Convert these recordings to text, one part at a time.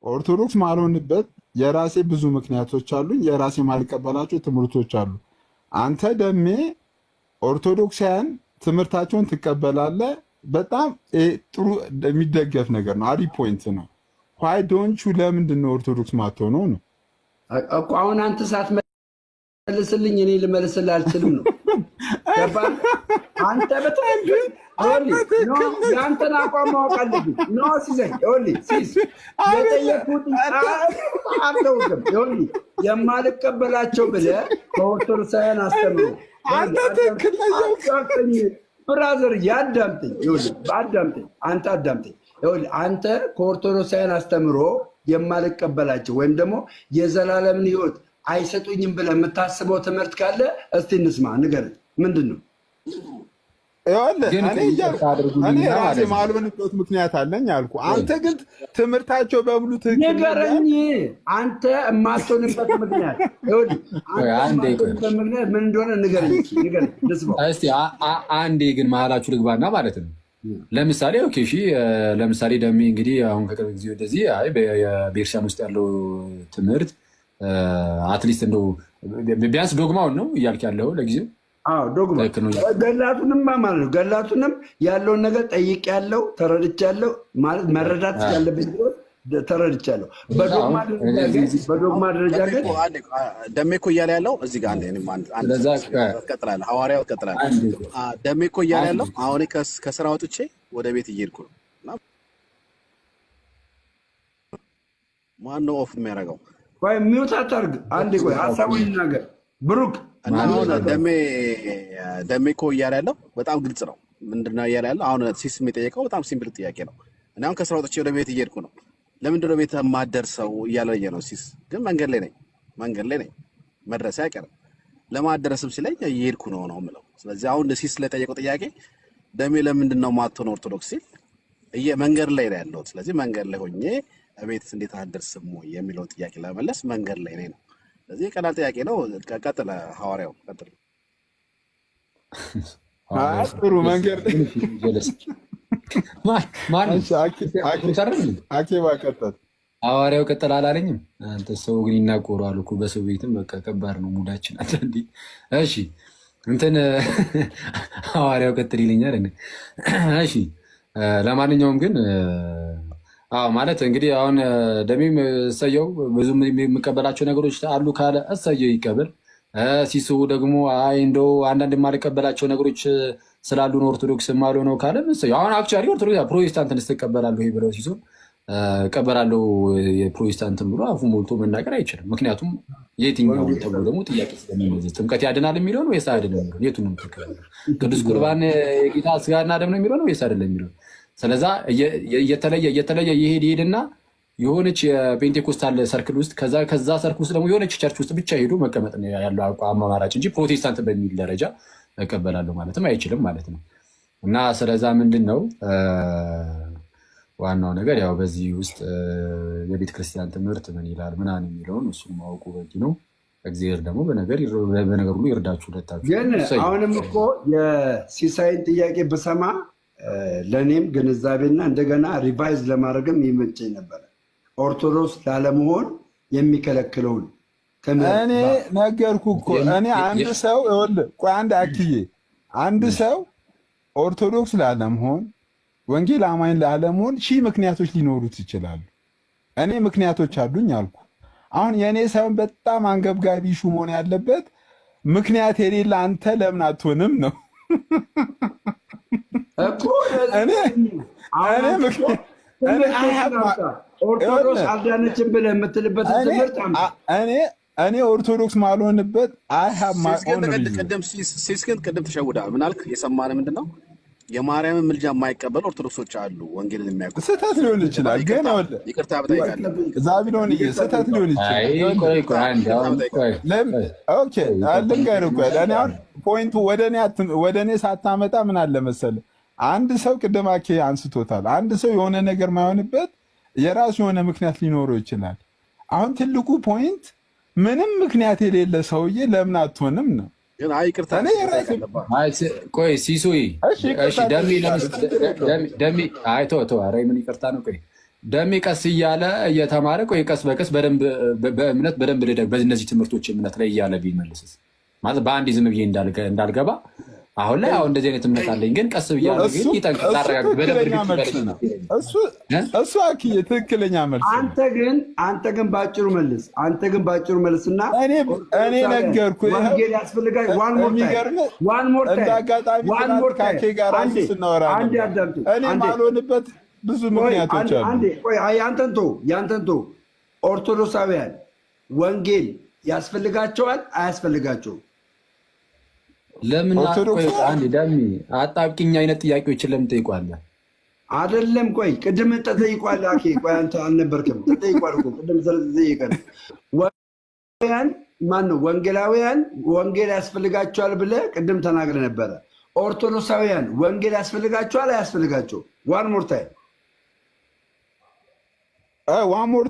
ኦርቶዶክስ ማልሆንበት የራሴ ብዙ ምክንያቶች አሉኝ። የራሴ ማልቀበላቸው ትምህርቶች አሉ። አንተ ደሜ ኦርቶዶክሳውያን ትምህርታቸውን ትቀበላለህ። በጣም ጥሩ የሚደገፍ ነገር ነው። አሪፍ ፖይንት ነው። ዋይ ዶንት ዩ ለምንድን ነው ኦርቶዶክስ ማትሆነው ነው እኮ አሁን አንተ ሳትመልስልኝ እኔ ልመልስልህ አልችልም ነው። ገባህ? አንተ በትክክል የአንተን አቋም ማወቅ አለብኝ። ኖ ሲዘኝ ሲስ የጠየኩት አለውም የማልቀበላቸው ብለህ በኦርቶዶክሳውያን አስተምሮ አንተ ትክክል ብራዘር አዳምጠኝ። አንተ አዳምጠኝ። አንተ ከኦርቶዶክሳውያን አስተምሮ የማልቀበላቸው ወይም ደግሞ የዘላለምን ሕይወት አይሰጡኝም ብለህ የምታስበው ትምህርት ካለ እስቲ እንስማ፣ ንገረኝ። ምንድን ነው? እኔ ራሴ ማልሆንበት ምክንያት አለኝ አልኩ። አንተ ግን ትምህርታቸው በሙሉ ትክክል ንገረኝ። አንተ የማትሆንበት ምክንያት ምን እንደሆነ ንገረኝ። እስኪ አንዴ ግን መሀላችሁ ልግባና ማለት ነው። ለምሳሌ ኦኬ፣ እሺ፣ ለምሳሌ ደሜ እንግዲህ አሁን ከቅርብ ጊዜ ወደዚህ በቤርሻን ውስጥ ያለው ትምህርት አትሊስት እንደው ቢያንስ ዶግማውን ነው እያልክ ያለው ለጊዜው ዶግማ ገላቱንም ማለት ነው። ገላቱንም ያለውን ነገር ጠይቄያለሁ፣ ተረድቻለሁ። ማለት መረዳት ያለብኝ ተረድቻለሁ። በዶግማ ደረጃ ግን ደሜ እኮ እያለ ያለው እዚህ ጋር ቀጥላለህ፣ ሐዋርያው ቀጥላለህ። ደሜ እኮ እያለ ያለው አሁን ከስራ ወጥቼ ወደ ቤት እየሄድኩ ነው። ማነው ኦፍ የሚያደርገው? ቆይ ሚውት አታርግ። አንዴ ቆይ ሀሳቡን ይናገር ብሩክ። ደሜ እኮ እያለ ያለው በጣም ግልጽ ነው። ምንድነው እያለ ያለው? አሁን ሲስ የሚጠየቀው በጣም ሲምፕል ጥያቄ ነው። እኔ አሁን ከስራ ወጥቼ ወደ ቤት እየሄድኩ ነው። ለምንድነው ቤት የማደርሰው እያለኝ ነው። ሲስ ግን መንገድ ላይ ነኝ፣ መድረሴ አይቀርም። ለማደረስም ሲለኝ እየሄድኩ ነው የምለው። ስለዚህ አሁን ሲስ ስለጠየቀው ጥያቄ ደሜ ለምንድን ነው የማትሆነው ኦርቶዶክስ ሲል መንገድ ላይ ነው ያለሁት። ስለዚህ መንገድ ላይ ሆኜ ቤት እንዴት አደርስም የሚለውን ጥያቄ ለመመለስ መንገድ ላይ ነኝ ነው። ስለዚህ ቀላል ጥያቄ ነው። ቀጥል ሐዋርያው ቀጥል። ጥሩ መንገድ ሐዋርያው ቀጥል አላለኝም። አንተ ሰው ግን ይናቆራሉ እኮ በሰው ቤትም በቃ ከባድ ነው ሙዳችን አንዳንዴ። እሺ እንትን ሐዋርያው ቀጥል ይለኛል። እሺ ለማንኛውም ግን ማለት እንግዲህ አሁን ደሜም እሰየው ብዙ የሚቀበላቸው ነገሮች አሉ ካለ እሰየው ይቀበል። ሲሱ ደግሞ እንደው አንዳንድ የማልቀበላቸው ነገሮች ስላሉ ነው ኦርቶዶክስ የማልሆነው ካለ እሰየው። አሁን አክቹዋሊ ኦርቶዶክስ ፕሮቴስታንትን ስትቀበላለሁ ይሄ ብለው ሲሱ እቀበላለሁ የፕሮቴስታንትን ብሎ አፉ ሞልቶ መናገር አይችልም። ምክንያቱም የትኛው ተብሎ ደግሞ ጥያቄ ስለሚመዘዝ ጥምቀት ያድናል የሚለው ነው ወይስ አይደለም የሚለው የቱንም ተከራከረ። ቅዱስ ቁርባን የጌታ ስጋና ደም ነው የሚለው ነው ወይስ አይደለም የሚለው። ስለዛ እየተለየ ይሄድና የሆነች የፔንቴኮስታል ሰርክል ውስጥ ከዛ ሰርክል ውስጥ ደግሞ የሆነች ቸርች ውስጥ ብቻ ሄዶ መቀመጥ ነው ያለው አማራጭ እንጂ ፕሮቴስታንት በሚል ደረጃ እቀበላለሁ ማለትም አይችልም ማለት ነው። እና ስለዛ ምንድን ነው ዋናው ነገር ያው በዚህ ውስጥ የቤተ ክርስቲያን ትምህርት ምን ይላል ምናምን የሚለውን እሱን ማወቁ በቂ ነው። እግዚአብሔር ደግሞ በነገር ሁሉ ይርዳችሁ ሁለታችሁ። ግን አሁንም እኮ የሲሳይን ጥያቄ በሰማ ለእኔም ግንዛቤና እንደገና ሪቫይዝ ለማድረግም ይመቸኝ ነበረ። ኦርቶዶክስ ላለመሆን የሚከለክለውን እኔ ነገርኩ እኮ። እኔ አንድ ሰው ቆይ አንድ ሰው ኦርቶዶክስ ላለመሆን ወንጌል አማኝ ላለመሆን ሺህ ምክንያቶች ሊኖሩት ይችላሉ። እኔ ምክንያቶች አሉኝ አልኩ። አሁን የእኔ ሳይሆን በጣም አንገብጋቢ ሹ መሆን ያለበት ምክንያት የሌለ አንተ ለምን አትሆንም ነው። ኦርቶዶክስ አልዳነችም ብለህ የምትልበት ትምህርት እኔ ኦርቶዶክስ ማልሆንበት ቅድም ተሸውዳል። ምን አልክ? የሰማነው ምንድን ነው? የማርያምን ምልጃ የማይቀበሉ ኦርቶዶክሶች አሉ። ወንጌል የሚያውቁ ስህተት ሊሆን ይችላል፣ ግን ይቅርታ ብጠይቃለሁ። ዛቢሎን ስህተት ሊሆን ይችላል። ፖይንቱ ወደ እኔ ሳታመጣ ምን አለ መሰለህ፣ አንድ ሰው ቅድም አኬ አንስቶታል። አንድ ሰው የሆነ ነገር ማይሆንበት የራሱ የሆነ ምክንያት ሊኖረው ይችላል። አሁን ትልቁ ፖይንት ምንም ምክንያት የሌለ ሰውዬ ለምን አትሆንም ነው። ቆይ ሲሶይ ደሜ ምን ይቅርታ ነው። ቆይ ደሜ ቀስ እያለ እየተማረ ቆይ ቀስ በቀስ በደንብ በእምነት በደንብ ልደግ በእነዚህ ትምህርቶች እምነት ላይ እያለ ቢመልስስ ማለት በአንድ ዝም ብዬ እንዳልገባ አሁን ላይ አሁን እንደዚህ አይነት እምነት አለኝ ግን ቀስ ብያለሁ ግን ይጠንቀቅ ታረጋግጥ በደንብ እሱ አክዬ ትክክለኛ መልስ አንተ ግን ባጭሩ መልስና እኔ ነገርኩ ወንጌል ያስፈልጋል ዋን ሞር ታይም እኔ ማልሆንበት ብዙ ምክንያቶች አሉ። አንዴ ቆይ ያንተንቶ ኦርቶዶክሳውያን ወንጌል ያስፈልጋቸዋል አያስፈልጋቸውም? ለምን ቆይ አንዴ ዳሚ አጣብቂኝ አይነት ጥያቄዎችን ለምን ጠይቋለህ? አይደለም ቆይ ቅድም ተጠይቋለህ። አኬ ቆይ አንተ አልነበርክም ተጠይቋል እኮ ቅድም ስለተጠየቀን ወንጌላውያን ወንጌል ያስፈልጋቸዋል ብለህ ቅድም ተናግረህ ነበረ። ኦርቶዶክሳውያን ወንጌል ያስፈልጋቸዋል አያስፈልጋቸውም? ዋን ሞር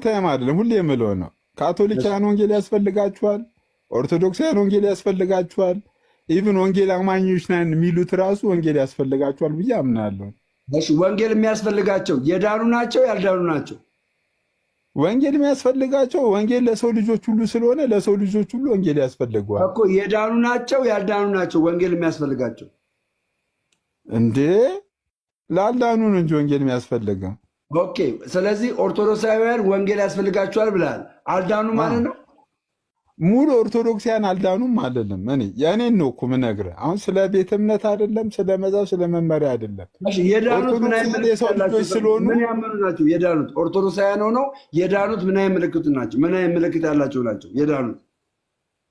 ታይም አይደለም ሁሌ የምለው ነው። ካቶሊካውያን ወንጌል ያስፈልጋቸዋል፣ ኦርቶዶክሳውያን ወንጌል ያስፈልጋቸዋል፣ ኢቭን ወንጌል አማኞች ነን የሚሉት ራሱ ወንጌል ያስፈልጋቸዋል ብዬ አምናለሁ። እሺ ወንጌል የሚያስፈልጋቸው የዳኑ ናቸው ያልዳኑ ናቸው? ወንጌል የሚያስፈልጋቸው ወንጌል ለሰው ልጆች ሁሉ ስለሆነ ለሰው ልጆች ሁሉ ወንጌል ያስፈልገዋል እኮ። የዳኑ ናቸው ያልዳኑ ናቸው ወንጌል የሚያስፈልጋቸው? እንዴ ላልዳኑ ነው እንጂ ወንጌል የሚያስፈልገው። ኦኬ ስለዚህ ኦርቶዶክሳውያን ወንጌል ያስፈልጋቸዋል ብለሃል። አልዳኑ ማለት ነው? ሙሉ ኦርቶዶክሲያን አልዳኑም አይደለም። የእኔን ነው እኮ የምነግርህ። አሁን ስለ ቤተ እምነት አይደለም፣ ስለ መዛብ፣ ስለ መመሪያ አይደለም። የዳኑት ምን የሰው ልጆች ስለሆኑ ምን ያመኑ ናቸው? የዳኑት ኦርቶዶክሳውያን ሆነው የዳኑት ምን አይነት ምልክት ናቸው? ምን አይነት ምልክት ያላቸው ናቸው የዳኑት?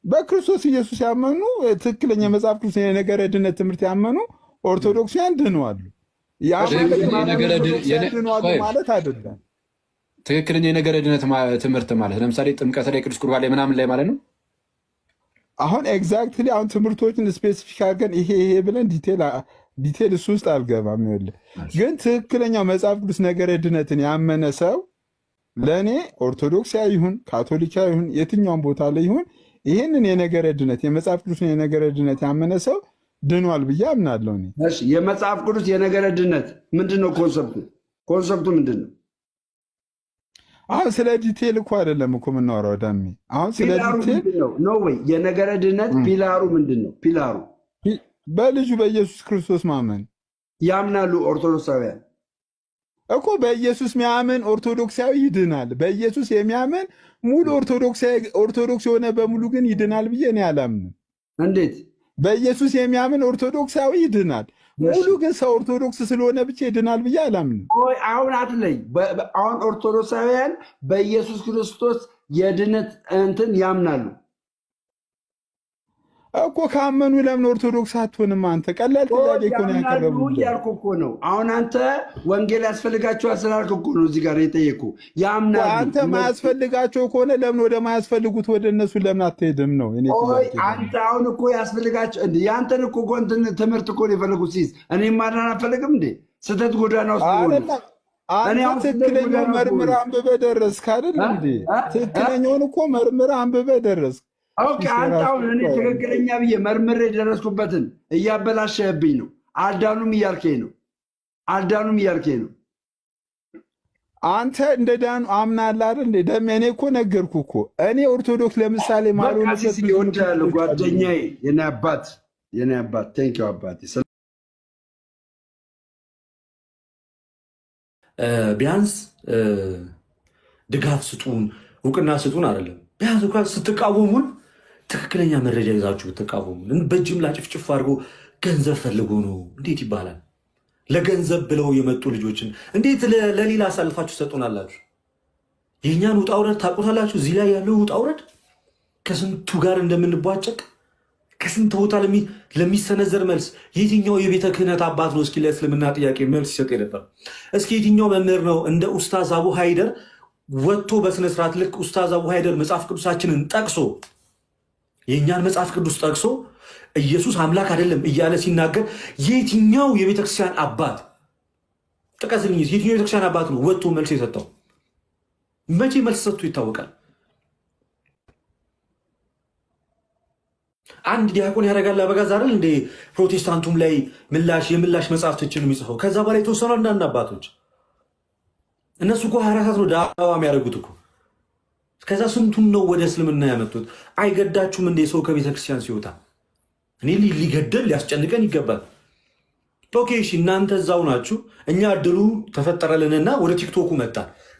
በክርስቶስ ኢየሱስ ያመኑ ትክክለኛ መጽሐፍ ቅዱስ የነገረ ድነት ትምህርት ያመኑ ኦርቶዶክሲያን ድነዋል። ድነዋል ማለት አይደለም። ትክክለኛ የነገረ ድነት ትምህርት ማለት ለምሳሌ ጥምቀት ላይ ቅዱስ ቁርባን ላይ ምናምን ላይ ማለት ነው። አሁን ኤግዛክትሊ አሁን ትምህርቶችን ስፔሲፊክ አድርገን ይሄ ብለን ዲቴል እሱ ውስጥ አልገባም። ይኸውልህ ግን ትክክለኛው መጽሐፍ ቅዱስ ነገረ ድነትን ያመነ ሰው ለእኔ ኦርቶዶክሳዊ ይሁን ካቶሊካዊ ይሁን የትኛውን ቦታ ላይ ይሁን ይህንን የነገረ ድነት የመጽሐፍ ቅዱስን የነገረ ድነት ያመነ ሰው ድኗል ብዬ አምናለሁ። የመጽሐፍ ቅዱስ የነገረ ድነት ምንድን ነው? ኮንሰፕቱ ምንድን ነው? አሁን ስለ ዲቴል እኮ አይደለም እኮ የምናወራው ዳሜ። አሁን ስለ ዲቴል ነው ወይ የነገረ ድነት ፒላሩ ምንድን ነው? ፒላሩ በልጁ በኢየሱስ ክርስቶስ ማመን ያምናሉ ኦርቶዶክሳውያን እኮ። በኢየሱስ የሚያምን ኦርቶዶክሳዊ ይድናል። በኢየሱስ የሚያምን ሙሉ ኦርቶዶክስ የሆነ በሙሉ ግን ይድናል ብዬ እኔ አላምንም። እንዴት? በኢየሱስ የሚያምን ኦርቶዶክሳዊ ይድናል፣ ሙሉ ግን ሰው ኦርቶዶክስ ስለሆነ ብቻ ይድናል ብዬ አላምንም። አሁን አትለይ። አሁን ኦርቶዶክሳውያን በኢየሱስ ክርስቶስ የድነት እንትን ያምናሉ እኮ። ካመኑ ለምን ኦርቶዶክስ አትሆንም? አንተ ቀላል ጥያቄ እኮ ነው ያቀረቡልህ እያልኩ እኮ ነው። አሁን አንተ ወንጌል ያስፈልጋቸዋል ስላልክ እኮ ነው እዚህ ጋር የጠየኩህ። ያምናሉ። አንተ ማያስፈልጋቸው ከሆነ ለምን ወደ ማያስፈልጉት ወደ እነሱ ለምን አትሄድም ነው እኔ ጥያቄ። አንተ አሁን እኮ ያስፈልጋቸው እንዴ? ያንተን እኮ ትምህርት እኮ ነው የፈለጉት ሲይዝ እኔም ማዳን አልፈልግም እንዴ? ስህተት ጎዳና ውስጥ አንተ ትክክለኛውን መርምረህ አንብበህ ደረስክ አይደል እንዴ? ትክክለኛውን እኮ መርምረህ አንብበህ ደረስክ። ኦኬ አንተ አሁን እኔ ትክክለኛ ብዬ መርምሬ የደረስኩበትን እያበላሸህብኝ ነው። አልዳኑም እያልከኝ ነው። አንተ እንደ ዳኑ አምናለህ አይደል እንዴ? ደሜ እኔ እኮ ነገርኩህ እኮ እኔ ኦርቶዶክስ ለምሳሌ ማለሆነበት ይወዳል ጓደኛዬ፣ የኔ አባት ቴንኪው አባቴ። ቢያንስ ድጋፍ ስጡን፣ እውቅና ስጡን አይደለም። ቢያንስ እንኳን ስትቃወሙን ትክክለኛ መረጃ ይዛችሁ ብትቃወሙን። በጅምላ ጭፍጭፍ አድርጎ ገንዘብ ፈልጎ ነው እንዴት ይባላል? ለገንዘብ ብለው የመጡ ልጆችን እንዴት ለሌላ አሳልፋችሁ ሰጡናላችሁ? የእኛን ውጣ ውረድ ታውቁታላችሁ። እዚህ ላይ ያለው ውጣ ውረድ ከስንቱ ጋር እንደምንቧጨቅ ከስንት ቦታ ለሚሰነዘር መልስ የትኛው የቤተ ክህነት አባት ነው እስኪ ለእስልምና ጥያቄ መልስ ይሰጥ ነበር? እስኪ የትኛው መምህር ነው እንደ ኡስታዝ አቡ ሃይደር ወጥቶ በስነስርዓት ልክ ኡስታዝ አቡ ሃይደር መጽሐፍ ቅዱሳችንን ጠቅሶ የእኛን መጽሐፍ ቅዱስ ጠቅሶ ኢየሱስ አምላክ አይደለም እያለ ሲናገር የትኛው የቤተክርስቲያን አባት ጥቀስልኝ? የትኛው የቤተክርስቲያን አባት ነው ወጥቶ መልስ የሰጠው? መቼ መልስ ሰጥቶ ይታወቃል? አንድ ዲያቆን ያደርጋል አበጋዝ አይደል እንደ ፕሮቴስታንቱም ላይ የምላሽ መጽሐፍቶችን የሚጽፈው። ከዛ በላይ የተወሰኑ አንዳንድ አባቶች እነሱ እኮ 24 ነው ዳዋ የሚያደርጉት እኮ። ከዛ ስንቱን ነው ወደ እስልምና ያመጡት? አይገዳችሁም እንደ ሰው ከቤተክርስቲያን ሲወጣ? እኔ ሊገደል ሊያስጨንቀን ይገባል። ኦኬ እሺ፣ እናንተ እዛው ናችሁ። እኛ እድሉ ተፈጠረልንና ወደ ቲክቶኩ መጣ።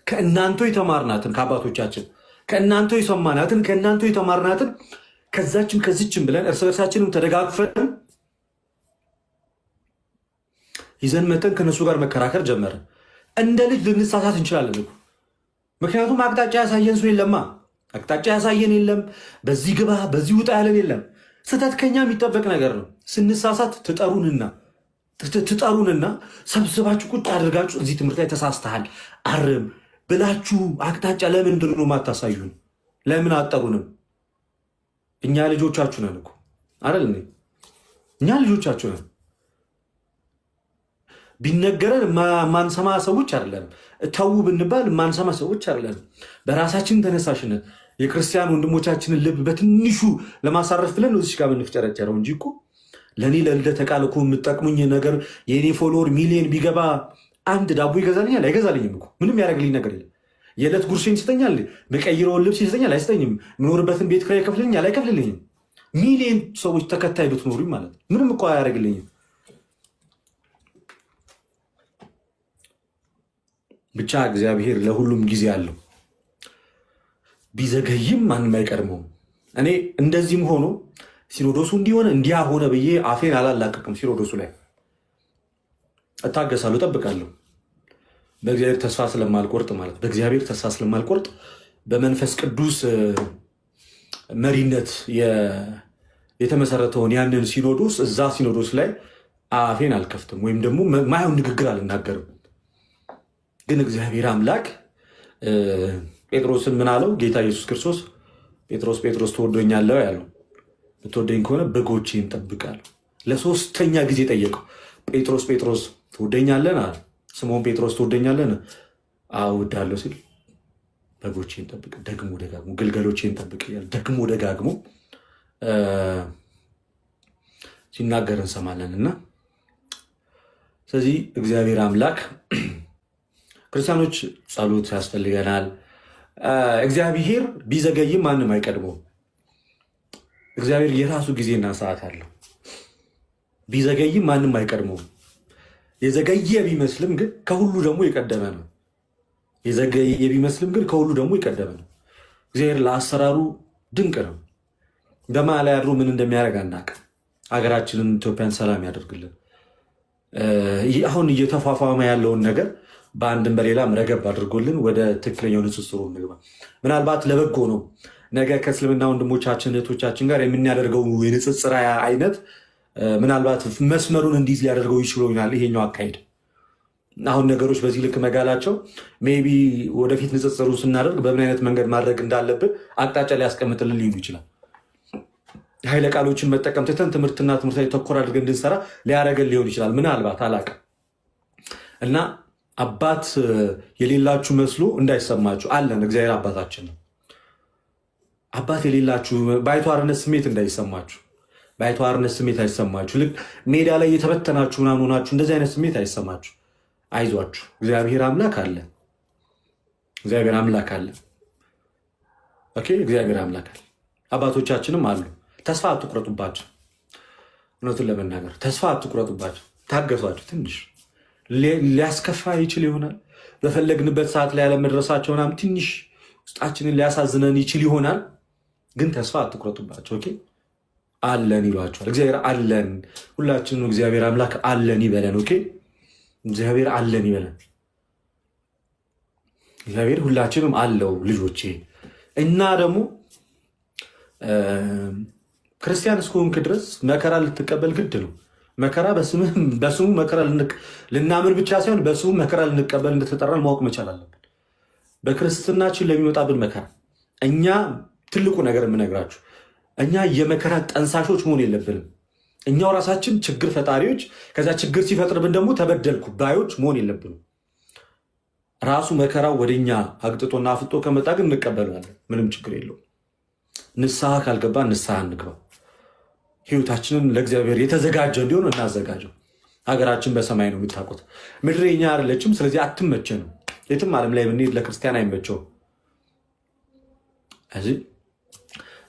ከእናንተ የተማርናትን ከአባቶቻችን ከእናንተ የሰማናትን ከእናንተ የተማርናትን ከዛችም ከዚችም ብለን እርስ በርሳችንም ተደጋግፈን ይዘን መጠን ከነሱ ጋር መከራከር ጀመረ። እንደ ልጅ ልንሳሳት እንችላለን እኮ። ምክንያቱም አቅጣጫ ያሳየን ሰው የለማ። አቅጣጫ ያሳየን የለም። በዚህ ግባ በዚህ ውጣ ያለን የለም። ስህተት ከኛ የሚጠበቅ ነገር ነው። ስንሳሳት ትጠሩንና ሰብስባችሁ ቁጭ አድርጋችሁ እዚህ ትምህርት ላይ ተሳስተሃል አርም ብላችሁ አቅጣጫ ለምንድን ነው ማታሳዩን? ለምን አጠሩንም? እኛ ልጆቻችሁ ነን እኮ አይደል? እኛ ልጆቻችሁ ነን። ቢነገረን ማንሰማ ሰዎች አይደለም። ተው ብንባል ማንሰማ ሰዎች አይደለም። በራሳችን ተነሳሽነት የክርስቲያን ወንድሞቻችንን ልብ በትንሹ ለማሳረፍ ብለን እዚህ ጋር ምንፍጨረጨረው እንጂ እኮ ለእኔ ለልደተ ቃል እኮ የምጠቅሙኝ ነገር የኔ ፎሎወር ሚሊዮን ቢገባ አንድ ዳቦ ይገዛልኛል? አይገዛልኝም እኮ። ምንም ያደርግልኝ ነገር የለም። የዕለት ጉርሴን ይሰጠኛል? መቀይረውን ልብስ ይሰጠኛል? አይሰጠኝም። የምኖርበትን ቤት ኪራይ ይከፍልልኛል? አይከፍልልኝም። ሚሊዮን ሰዎች ተከታይ ብትኖሩኝ ማለት ምንም እኮ አያደርግልኝም። ብቻ እግዚአብሔር ለሁሉም ጊዜ አለው። ቢዘገይም ማንም አይቀድመውም። እኔ እንደዚህም ሆኖ ሲኖዶሱ እንዲሆነ እንዲያ ሆነ ብዬ አፌን አላላቀቅም። ሲኖዶሱ ላይ እታገሳለሁ፣ እጠብቃለሁ። በእግዚአብሔር ተስፋ ስለማልቆርጥ ማለት በእግዚአብሔር ተስፋ ስለማልቆርጥ በመንፈስ ቅዱስ መሪነት የተመሰረተውን ያንን ሲኖዶስ እዛ ሲኖዶስ ላይ አፌን አልከፍትም፣ ወይም ደግሞ ማየውን ንግግር አልናገርም። ግን እግዚአብሔር አምላክ ጴጥሮስን ምን አለው? ጌታ ኢየሱስ ክርስቶስ ጴጥሮስ ጴጥሮስ ትወደኛለህ ያለው፣ ብትወደኝ ከሆነ በጎቼን ጠብቃለሁ። ለሶስተኛ ጊዜ ጠየቀው። ጴጥሮስ ጴጥሮስ ትወደኛለህ አለ። ስምዖን ጴጥሮስ ትወደኛለህ? አዎ እወድሃለሁ ሲል በጎቼን ጠብቅ፣ ደግሞ ደጋግሞ ግልገሎቼን ጠብቅ እያለ ደግሞ ደጋግሞ ሲናገር እንሰማለን። እና ስለዚህ እግዚአብሔር አምላክ ክርስቲያኖች ጸሎት ያስፈልገናል። እግዚአብሔር ቢዘገይም ማንም አይቀድመውም። እግዚአብሔር የራሱ ጊዜና ሰዓት አለው። ቢዘገይም ማንም አይቀድመውም። የዘገየ ቢመስልም ግን ከሁሉ ደግሞ የቀደመ ነው። የዘገየ ቢመስልም ግን ከሁሉ ደግሞ የቀደመ ነው። እግዚአብሔር ለአሰራሩ ድንቅ ነው። በመሃል ላይ አድሮ ምን እንደሚያደርግ አናውቅም። ሀገራችንን ኢትዮጵያን ሰላም ያደርግልን። አሁን እየተፏፏመ ያለውን ነገር በአንድም በሌላም ረገብ አድርጎልን ወደ ትክክለኛው ንጽጽሩ እንግባ። ምናልባት ለበጎ ነው። ነገ ከእስልምና ወንድሞቻችን እህቶቻችን ጋር የምናደርገው የንጽጽር አይነት ምናልባት መስመሩን እንዲዝ ሊያደርገው ይችላል። ይሄኛው አካሄድ አሁን ነገሮች በዚህ ልክ መጋላቸው ሜይ ቢ ወደፊት ንጽጽሩ ስናደርግ በምን አይነት መንገድ ማድረግ እንዳለብን አቅጣጫ ሊያስቀምጥልን ሊሆን ይችላል። ኃይለ ቃሎችን መጠቀም ትተን ትምህርትና ትምህርት ላይ ተኮር አድርገን እንድንሰራ ሊያደርገን ሊሆን ይችላል። ምናልባት አላውቅም። እና አባት የሌላችሁ መስሎ እንዳይሰማችሁ አለን። እግዚአብሔር አባታችን ነው። አባት የሌላችሁ ባይተዋርነት ስሜት እንዳይሰማችሁ፣ ባይተዋርነት ስሜት አይሰማችሁ። ልክ ሜዳ ላይ የተበተናችሁ ምናምን ሆናችሁ እንደዚህ አይነት ስሜት አይሰማችሁ። አይዟችሁ፣ እግዚአብሔር አምላክ አለ። እግዚአብሔር አምላክ አለ። ኦኬ፣ እግዚአብሔር አምላክ አለ። አባቶቻችንም አሉ። ተስፋ አትቁረጡባቸው። እውነቱን ለመናገር ተስፋ አትቁረጡባቸው። ታገሷቸው። ትንሽ ሊያስከፋ ይችል ይሆናል። በፈለግንበት ሰዓት ላይ ያለመድረሳቸው ምናምን ትንሽ ውስጣችንን ሊያሳዝነን ይችል ይሆናል። ግን ተስፋ አትቁረጡባቸው። ኦኬ፣ አለን ይሏቸዋል። እግዚአብሔር አለን። ሁላችንም እግዚአብሔር አምላክ አለን ይበለን። ኦኬ፣ እግዚአብሔር አለን ይበለን። እግዚአብሔር ሁላችንም አለው ልጆቼ። እና ደግሞ ክርስቲያን እስከሆንክ ድረስ መከራ ልትቀበል ግድ ነው። መከራ በስሙ መከራ ልናምን ብቻ ሳይሆን በስሙ መከራ ልንቀበል እንደተጠራን ማወቅ መቻል አለብን። በክርስትናችን ለሚወጣብን መከራ እኛ ትልቁ ነገር የምነግራችሁ እኛ የመከራ ጠንሳሾች መሆን የለብንም። እኛው ራሳችን ችግር ፈጣሪዎች፣ ከዛ ችግር ሲፈጥርብን ደግሞ ተበደልኩ ባዮች መሆን የለብንም። ራሱ መከራው ወደኛ አግጥጦና አፍጦ ከመጣ ግን እንቀበለዋለን። ምንም ችግር የለውም። ንስሐ ካልገባ ንስሐ እንግባ። ህይወታችንን ለእግዚአብሔር የተዘጋጀ እንዲሆን እናዘጋጀው። ሀገራችን በሰማይ ነው የምታውቁት። ምድር የኛ አይደለችም። ስለዚህ አትመቸንም። የትም ዓለም ላይ ብንሄድ ለክርስቲያን አይመቸው። እዚህ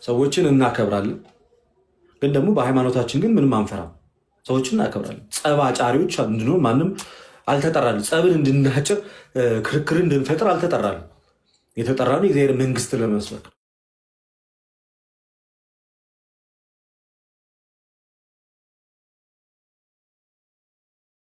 ሰዎችን እናከብራለን፣ ግን ደግሞ በሃይማኖታችን ግን ምንም አንፈራም። ሰዎችን እናከብራለን። ጸብ አጫሪዎች እንድንሆን ማንም አልተጠራልን። ጸብን እንድናጭር ክርክርን እንድንፈጥር አልተጠራልን። የተጠራነው የእግዚአብሔር መንግስት ለመስበክ